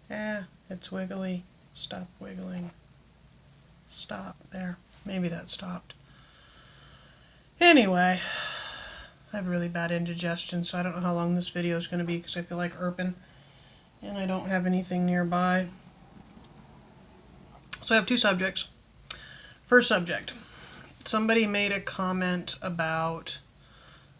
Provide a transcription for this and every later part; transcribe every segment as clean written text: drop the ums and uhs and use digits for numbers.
It's wiggly. Stop wiggling. Stop. There. Maybe that stopped. Anyway, I have really bad indigestion, so I don't know how long this video is going to be because I feel like irping, and I don't have anything nearby. So I have two subjects. First subject. Somebody made a comment about,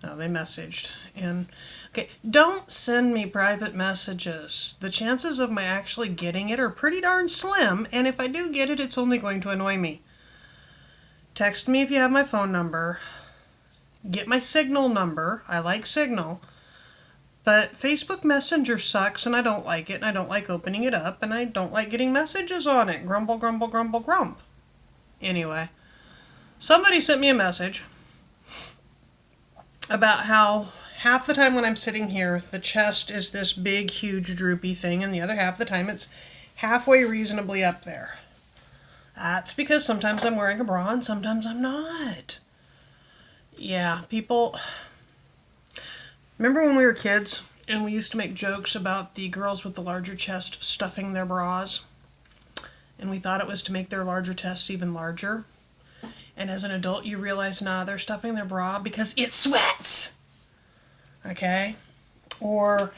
they messaged, and, okay, don't send me private messages. The chances of my actually getting it are pretty darn slim, and if I do get it, it's only going to annoy me. Text me if you have my phone number. Get my Signal number. I like Signal. But Facebook Messenger sucks, and I don't like it, and I don't like opening it up, and I don't like getting messages on it. Grumble, grumble, grumble, grump. Anyway, somebody sent me a message about how half the time when I'm sitting here, the chest is this big, huge, droopy thing, and the other half the time it's halfway reasonably up there. That's because sometimes I'm wearing a bra and sometimes I'm not. Yeah, people... Remember when we were kids and we used to make jokes about the girls with the larger chest stuffing their bras? And we thought it was to make their larger chests even larger. And as an adult, you realize, nah, they're stuffing their bra because it sweats. Okay? Or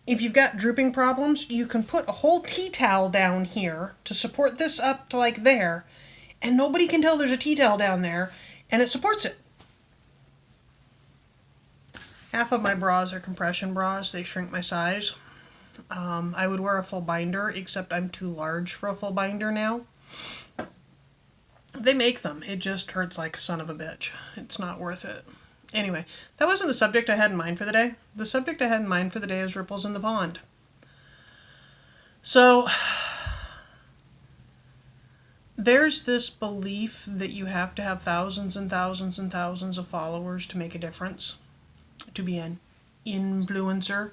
if you've got drooping problems, you can put a whole tea towel down here to support this up to like there, and nobody can tell there's a tea towel down there, and it supports it. Half of my bras are compression bras. They shrink my size. I would wear a full binder, except I'm too large for a full binder now. They make them. It just hurts like a son of a bitch. It's not worth it. Anyway, that wasn't the subject I had in mind for the day. The subject I had in mind for the day is ripples in the pond. So, there's this belief that you have to have thousands and thousands and thousands of followers to make a difference, to be an influencer.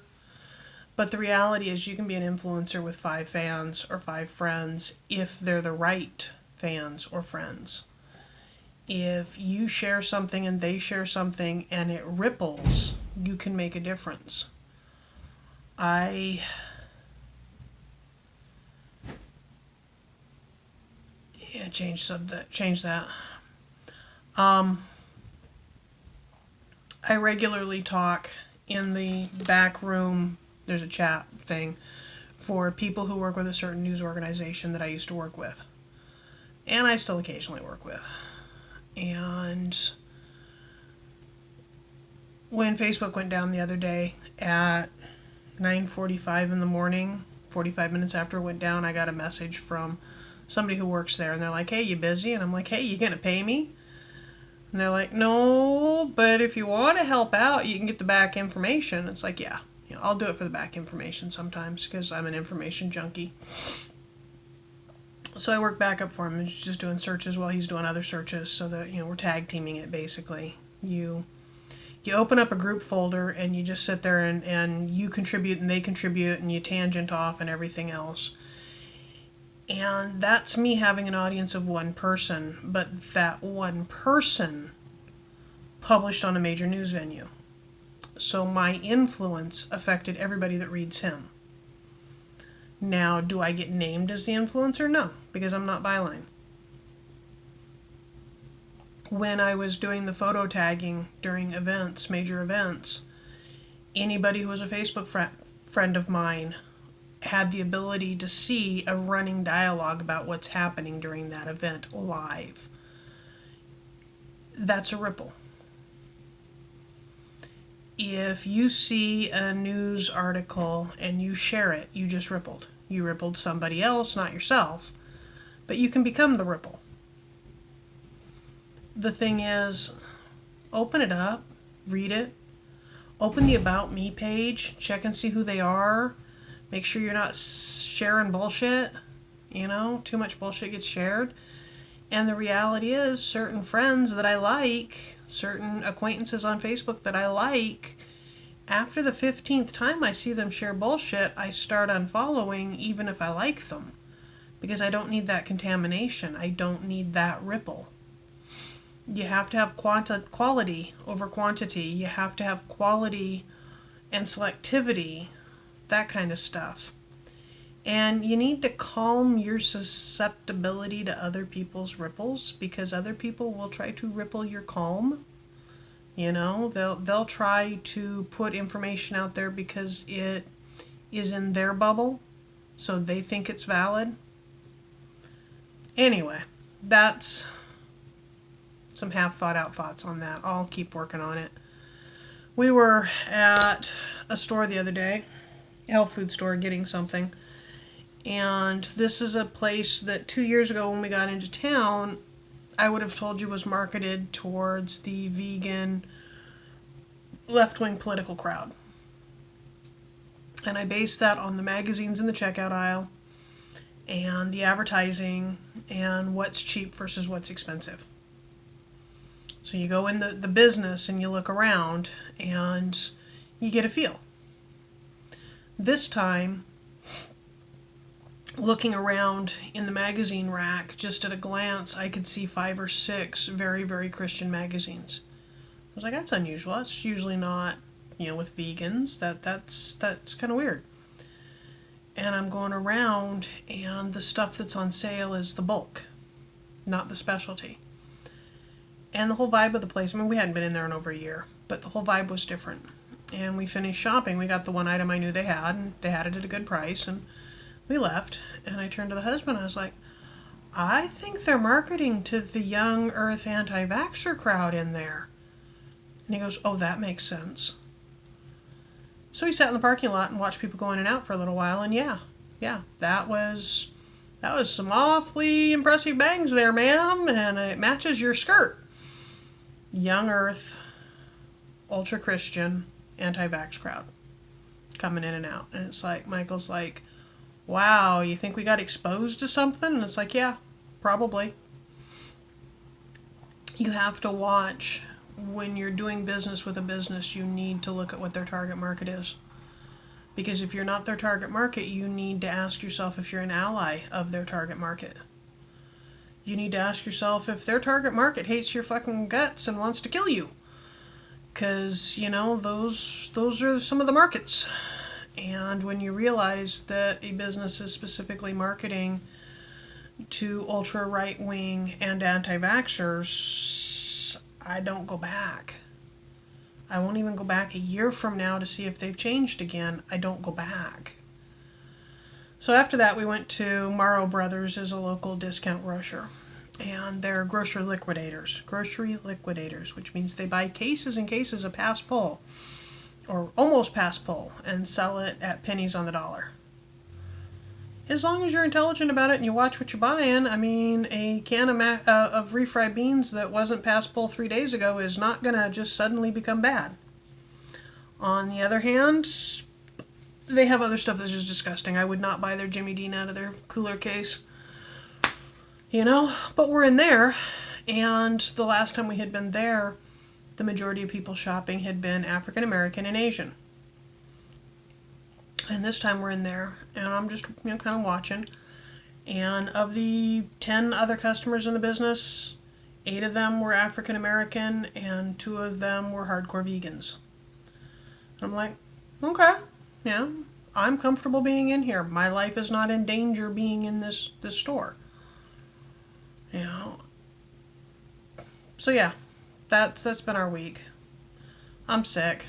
But the reality is you can be an influencer with 5 fans or 5 friends if they're the right fans or friends. If you share something and they share something and it ripples, you can make a difference. Change that. I regularly talk in the back room. There's a chat thing for people who work with a certain news organization that I used to work with. And I still occasionally work with. And when Facebook went down the other day at 9:45 in the morning, 45 minutes after it went down, I got a message from somebody who works there, and they're like, hey, you busy? And I'm like, hey, you gonna pay me? And they're like, no, but if you want to help out, you can get the back information. It's like, yeah, I'll do it for the back information sometimes because I'm an information junkie. So I work back up for him. He's just doing searches while he's doing other searches, so that we're tag teaming it basically. You open up a group folder and you just sit there and you contribute and they contribute and you tangent off and everything else. And that's me having an audience of one person, but that one person published on a major news venue. So my influence affected everybody that reads him. Now, do I get named as the influencer? No, because I'm not byline. When I was doing the photo tagging during events, major events, anybody who was a Facebook friend of mine had the ability to see a running dialogue about what's happening during that event live. That's a ripple. If you see a news article and you share it, you just rippled. You rippled somebody else, not yourself, but you can become the ripple. The thing is, open it up, read it, open the About Me page, check and see who they are, make sure you're not sharing bullshit, too much bullshit gets shared. And the reality is, certain friends that I like, certain acquaintances on Facebook that I like, after the 15th time I see them share bullshit, I start unfollowing even if I like them. Because I don't need that contamination. I don't need that ripple. You have to have quality over quantity. You have to have quality and selectivity, that kind of stuff. And you need to calm your susceptibility to other people's ripples, because other people will try to ripple your calm. You know, they'll try to put information out there because it is in their bubble, so they think it's valid. Anyway, that's some half thought out thoughts on that. I'll keep working on it. We were at a store the other day, health food store, getting something. And this is a place that 2 years ago when we got into town, I would have told you was marketed towards the vegan, left-wing political crowd. And I based that on the magazines in the checkout aisle and the advertising and what's cheap versus what's expensive. So you go in the business and you look around and you get a feel. This time, looking around in the magazine rack, just at a glance, I could see 5 or 6 very, very Christian magazines. I was like, that's unusual. That's usually not, with vegans. That's kind of weird. And I'm going around, and the stuff that's on sale is the bulk, not the specialty. And the whole vibe of the place, we hadn't been in there in over a year, but the whole vibe was different. And we finished shopping. We got the one item I knew they had, and they had it at a good price, and we left. And I turned to the husband, I was like, I think they're marketing to the young earth anti-vaxxer crowd in there. And he goes, oh, that makes sense. So he sat in the parking lot and watched people go in and out for a little while, and yeah, that was some awfully impressive bangs there, ma'am, and it matches your skirt. Young earth, ultra-Christian, anti-vax crowd coming in and out. And it's like, Michael's like, wow, you think we got exposed to something? And it's like, yeah, probably. You have to watch. When you're doing business with a business, you need to look at what their target market is. Because if you're not their target market, you need to ask yourself if you're an ally of their target market. You need to ask yourself if their target market hates your fucking guts and wants to kill you. Because, those are some of the markets. And when you realize that a business is specifically marketing to ultra right-wing and anti-vaxxers, I don't go back. I won't even go back a year from now to see if they've changed again. I don't go back. So after that, we went to Morrow Brothers, is a local discount grocer. And they're grocery liquidators, which means they buy cases and cases of past pull, or almost past pull, and sell it at pennies on the dollar. As long as you're intelligent about it and you watch what you're buying, a can of refried beans that wasn't past pull 3 days ago is not going to just suddenly become bad. On the other hand, they have other stuff that's just disgusting. I would not buy their Jimmy Dean out of their cooler case. But we're in there, and the last time we had been there, the majority of people shopping had been African American and Asian. And this time we're in there, and I'm just, kind of watching. And of the 10 other customers in the business, 8 of them were African American, and 2 of them were hardcore vegans. And I'm like, okay, yeah, I'm comfortable being in here. My life is not in danger being in this store. So yeah, that's been our week. I'm sick.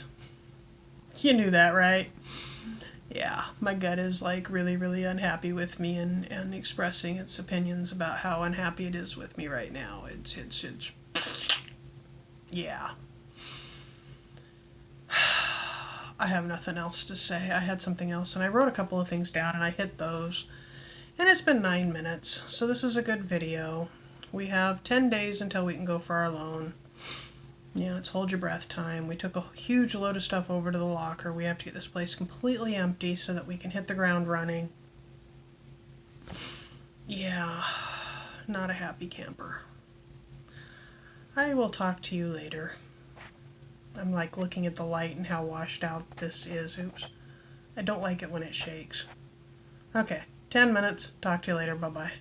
You knew that, right? Yeah, my gut is really, really unhappy with me and expressing its opinions about how unhappy it is with me right now. It's yeah. I have nothing else to say. I had something else, and I wrote a couple of things down, and I hit those. And it's been 9 minutes, so this is a good video. We have 10 days until we can go for our loan. It's hold your breath time. We took a huge load of stuff over to the locker. We have to get this place completely empty so that we can hit the ground running. Yeah, not a happy camper. I will talk to you later. I'm looking at the light and how washed out this is. Oops. I don't like it when it shakes. Okay, 10 minutes. Talk to you later. Bye-bye.